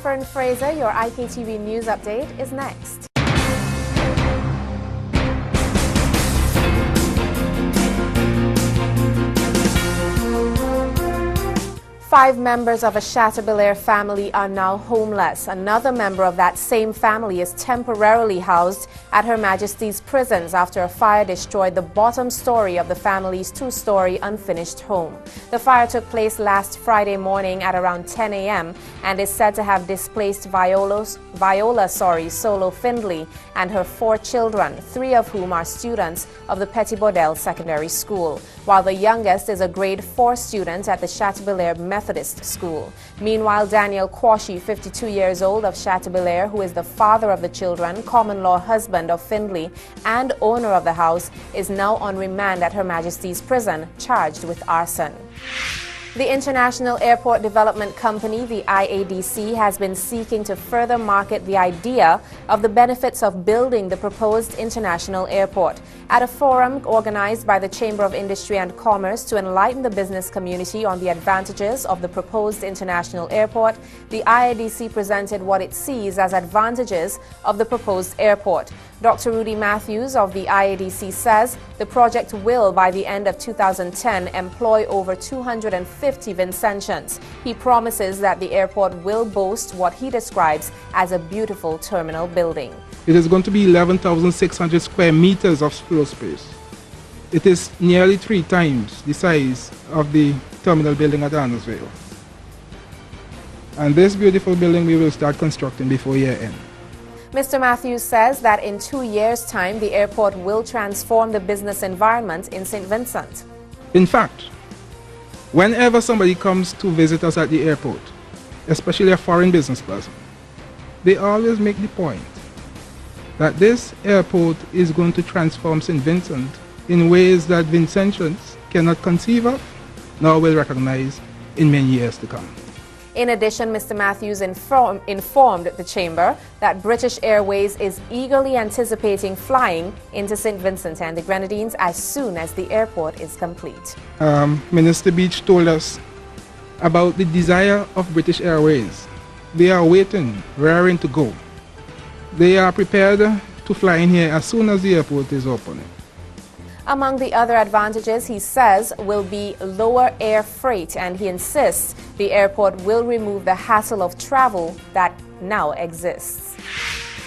Fern Fraser, your IKTV news update is next. 5 members of a Chateaubriand family are now homeless. Another member of that same family is temporarily housed at Her Majesty's prisons after a fire destroyed the bottom story of the family's 2-story unfinished home. The fire took place last Friday morning at around 10 a.m. and is said to have displaced Viola Solo Findley and her 4 children, 3 of whom are students of the Petit Bordel Secondary School, while the youngest is a grade 4 student at the Chateaubriand Methodist School. Meanwhile, Daniel Quashi, 52 years old, of Chateaubriand, who is the father of the children, common-law husband of Findley, and owner of the house, is now on remand at Her Majesty's prison, charged with arson. The International Airport Development Company, the IADC, has been seeking to further market the idea of the benefits of building the proposed international airport. At a forum organized by the Chamber of Industry and Commerce to enlighten the business community on the advantages of the proposed international airport, the IADC presented what it sees as advantages of the proposed airport. Dr. Rudy Matthews of the IADC says the project will, by the end of 2010, employ over 250 Vincentians. He promises that the airport will boast what he describes as a beautiful terminal building. It is going to be 11,600 square meters of floor space. It is nearly 3 times the size of the terminal building at Andersville. And this beautiful building we will start constructing before year end. Mr. Matthews says that in 2 years' time, the airport will transform the business environment in St. Vincent. In fact, whenever somebody comes to visit us at the airport, especially a foreign business person, they always make the point that this airport is going to transform St. Vincent in ways that Vincentians cannot conceive of, nor will recognize in many years to come. In addition, Mr. Matthews informed the Chamber that British Airways is eagerly anticipating flying into St. Vincent and the Grenadines as soon as the airport is complete. Minister Beach told us about the desire of British Airways. They are waiting, raring to go. They are prepared to fly in here as soon as the airport is open. Among the other advantages, he says, will be lower air freight, and he insists the airport will remove the hassle of travel that now exists.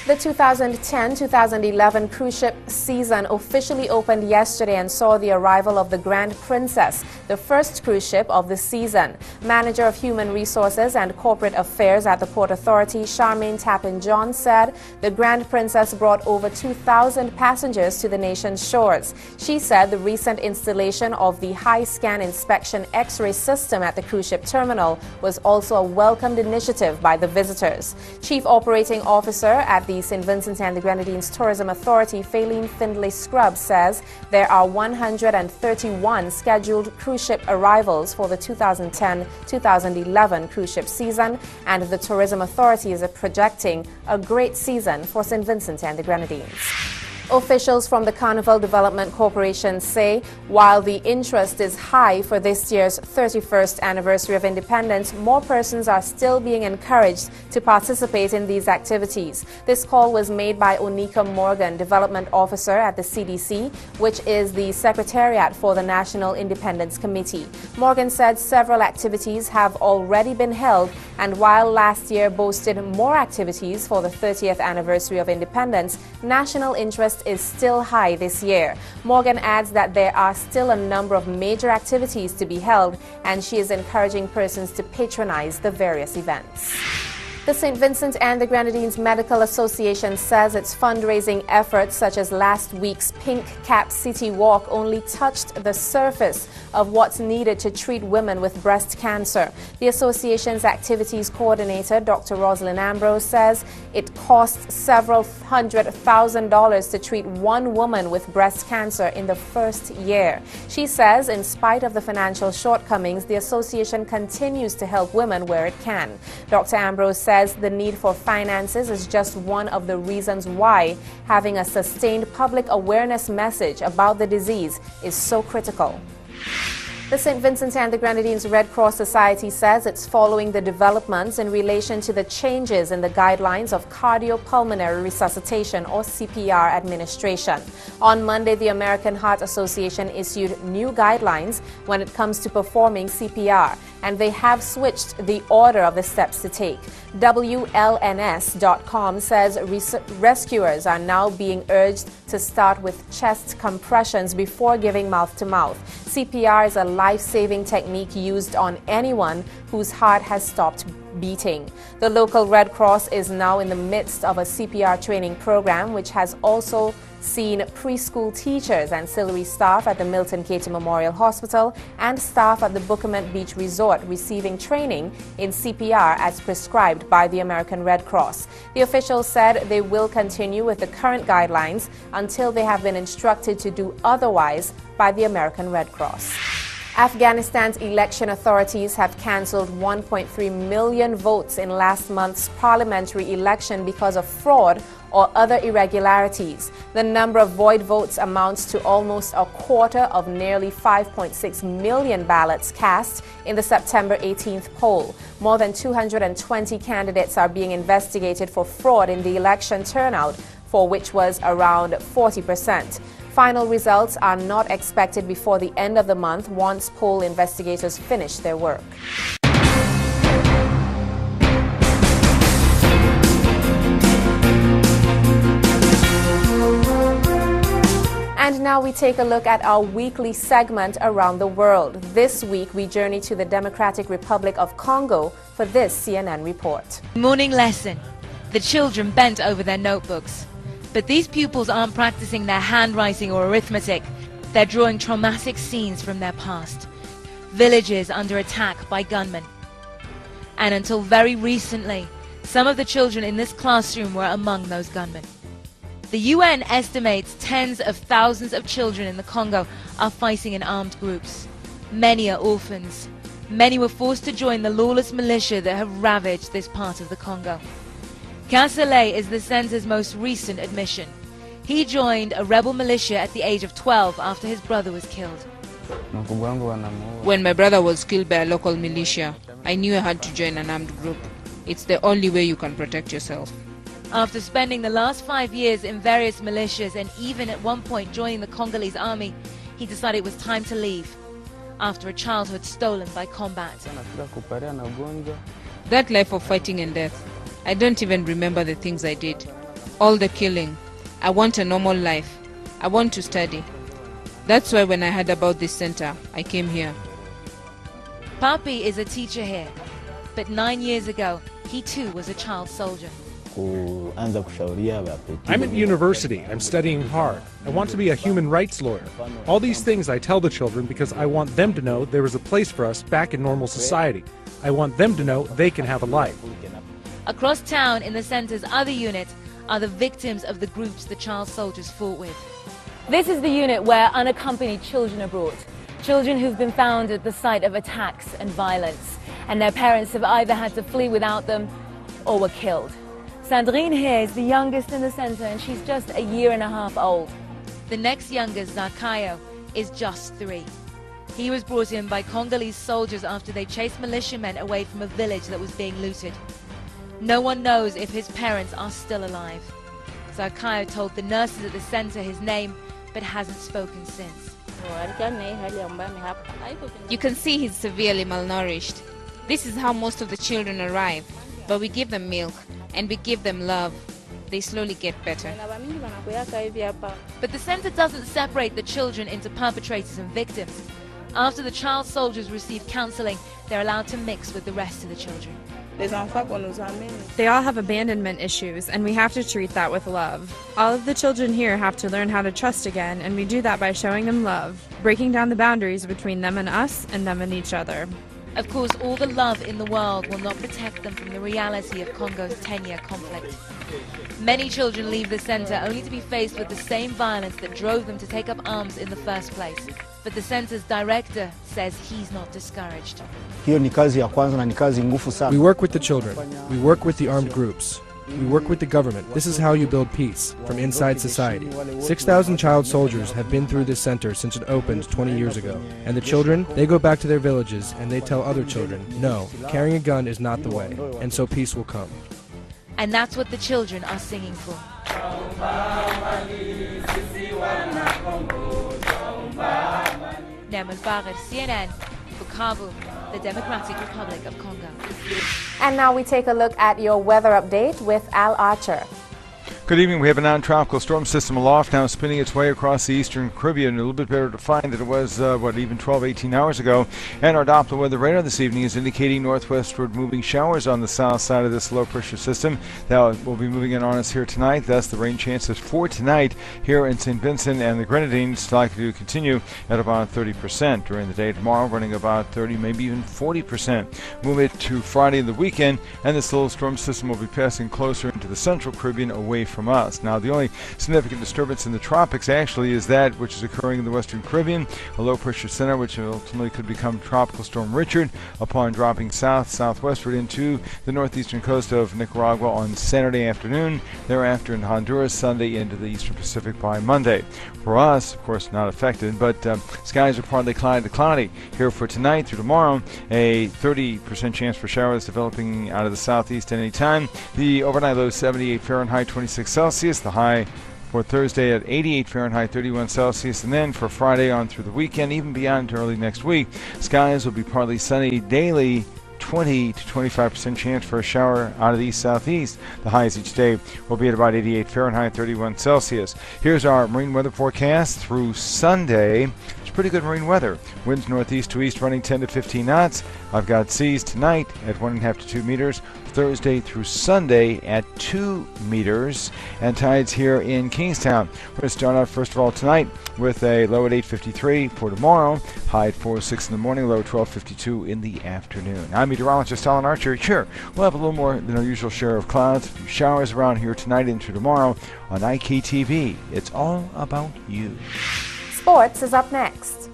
The 2010-2011 cruise ship season officially opened yesterday and saw the arrival of the Grand Princess, the first cruise ship of the season. Manager of Human Resources and Corporate Affairs at the Port Authority, Charmaine Tappan-John, said the Grand Princess brought over 2,000 passengers to the nation's shores. She said the recent installation of the high-scan inspection X-ray system at the cruise ship terminal was also a welcomed initiative by the visitors. Chief Operating Officer at the St. Vincent and the Grenadines Tourism Authority, Faylene Findlay Scrubs, says there are 131 scheduled cruise ship arrivals for the 2010-2011 cruise ship season, and the Tourism Authority is projecting a great season for St. Vincent and the Grenadines. Officials from the Carnival Development Corporation say while the interest is high for this year's 31st anniversary of independence, more persons are still being encouraged to participate in these activities. This call was made by Onika Morgan, Development Officer at the CDC, which is the Secretariat for the National Independence Committee. Morgan said several activities have already been held, and while last year boasted more activities for the 30th anniversary of independence, national interest is still high this year. Morgan adds that there are still a number of major activities to be held, and she is encouraging persons to patronize the various events. The St. Vincent and the Grenadines Medical Association says its fundraising efforts, such as last week's Pink Cap City Walk, only touched the surface of what's needed to treat women with breast cancer. The association's activities coordinator, Dr. Rosalind Ambrose, says it costs several $100,000 to treat one woman with breast cancer in the first year. She says in spite of the financial shortcomings, the association continues to help women where it can. Dr. Ambrose says the need for finances is just one of the reasons why having a sustained public awareness message about the disease is so critical. The St. Vincent and the Grenadines Red Cross Society says it's following the developments in relation to the changes in the guidelines of cardiopulmonary resuscitation or CPR administration. On Monday, the American Heart Association issued new guidelines when it comes to performing CPR, and they have switched the order of the steps to take. WLNS.com says rescuers are now being urged to start with chest compressions before giving mouth-to-mouth. CPR is a life-saving technique used on anyone whose heart has stopped beating. The local Red Cross is now in the midst of a CPR training program, which has also seen preschool teachers, ancillary staff at the Milton Katie Memorial Hospital, and staff at the Buckermont Beach Resort receiving training in CPR as prescribed by the American Red Cross. The officials said they will continue with the current guidelines until they have been instructed to do otherwise by the American Red Cross. Afghanistan's election authorities have cancelled 1.3 million votes in last month's parliamentary election because of fraud or other irregularities. The number of void votes amounts to almost a quarter of nearly 5.6 million ballots cast in the September 18th poll. More than 220 candidates are being investigated for fraud in the election turnout, for which was around 40%. Final results are not expected before the end of the month once poll investigators finish their work. And now we take a look at our weekly segment Around the World. This week we journey to the Democratic Republic of Congo for this CNN report. Morning lesson. The children bent over their notebooks. But these pupils aren't practicing their handwriting or arithmetic. They're drawing traumatic scenes from their past. Villages under attack by gunmen. And until very recently, some of the children in this classroom were among those gunmen. The UN estimates tens of thousands of children in the Congo are fighting in armed groups. Many are orphans. Many were forced to join the lawless militia that have ravaged this part of the Congo. Kasele is the center's most recent admission. He joined a rebel militia at the age of 12 after his brother was killed. When my brother was killed by a local militia, I knew I had to join an armed group. It's the only way you can protect yourself. After spending the last 5 years in various militias and even at one point joining the Congolese army, he decided it was time to leave after a childhood stolen by combat. That life of fighting and death, I don't even remember the things I did. All the killing. I want a normal life. I want to study. That's why when I heard about this center, I came here. Papi is a teacher here, but 9 years ago, he too was a child soldier. I'm at university. I'm studying hard. I want to be a human rights lawyer. All these things I tell the children because I want them to know there is a place for us back in normal society. I want them to know they can have a life. Across town in the center's other unit are the victims of the groups the child soldiers fought with. This is the unit where unaccompanied children are brought. Children who've been found at the site of attacks and violence, and their parents have either had to flee without them or were killed. Sandrine here is the youngest in the center, and she's just a year and a half old. The next youngest, Zakayo, is just 3. He was brought in by Congolese soldiers after they chased militiamen away from a village that was being looted. No one knows if his parents are still alive. Zakayo told the nurses at the center his name, but hasn't spoken since. You can see he's severely malnourished. This is how most of the children arrive. But we give them milk and we give them love. They slowly get better. But the center doesn't separate the children into perpetrators and victims. After the child soldiers receive counseling, they're allowed to mix with the rest of the children. They all have abandonment issues, and we have to treat that with love. All of the children here have to learn how to trust again, and we do that by showing them love, breaking down the boundaries between them and us, and them and each other. Of course, all the love in the world will not protect them from the reality of Congo's 10-year conflict. Many children leave the center only to be faced with the same violence that drove them to take up arms in the first place. But the center's director says he's not discouraged. We work with the children. We work with the armed groups. We work with the government. This is how you build peace, from inside society. 6,000 child soldiers have been through this center since it opened 20 years ago. And the children, they go back to their villages and they tell other children, no, carrying a gun is not the way, and so peace will come. And that's what the children are singing for. Nemal Farid, CNN, Bukavu, the Democratic Republic of Congo. And now we take a look at your weather update with Al Archer. Good evening. We have a non-tropical storm system aloft now spinning its way across the eastern Caribbean. A little bit better to find than it was, even 12, 18 hours ago. And our Doppler weather radar this evening is indicating northwestward moving showers on the south side of this low-pressure system. That will be moving in on us here tonight. Thus, the rain chances for tonight here in St. Vincent and the Grenadines likely to continue at about 30% during the day tomorrow, running about 30, maybe even 40%. Move it to Friday and the weekend, and this little storm system will be passing closer into the central Caribbean away from us. Now, the only significant disturbance in the tropics actually is that which is occurring in the western Caribbean, a low-pressure center which ultimately could become Tropical Storm Richard upon dropping southwestward into the northeastern coast of Nicaragua on Saturday afternoon, thereafter in Honduras Sunday into the eastern Pacific by Monday. For us, of course, not affected, but skies are partly cloudy to cloudy here for tonight through tomorrow. A 30% chance for showers developing out of the southeast at any time. The overnight low 78 Fahrenheit, 26 Celsius. The high for Thursday at 88 Fahrenheit, 31 Celsius. And then for Friday on through the weekend, even beyond early next week, skies will be partly sunny daily. 20 to 25% chance for a shower out of the east-southeast. The highs each day will be at about 88 Fahrenheit, 31 Celsius. Here's our marine weather forecast through Sunday. It's pretty good marine weather. Winds northeast to east running 10 to 15 knots. I've got seas tonight at 1.5 to 2 meters. Thursday through Sunday at 2 meters. And tides here in Kingstown. We're going to start out first of all tonight with a low at 8:53 for tomorrow. High at 4:06 in the morning, low at 12:52 in the afternoon. I'm meteorologist Alan Archer. Sure, we'll have a little more than our usual share of clouds, showers around here tonight into tomorrow on IKTV. It's all about you. Sports is up next.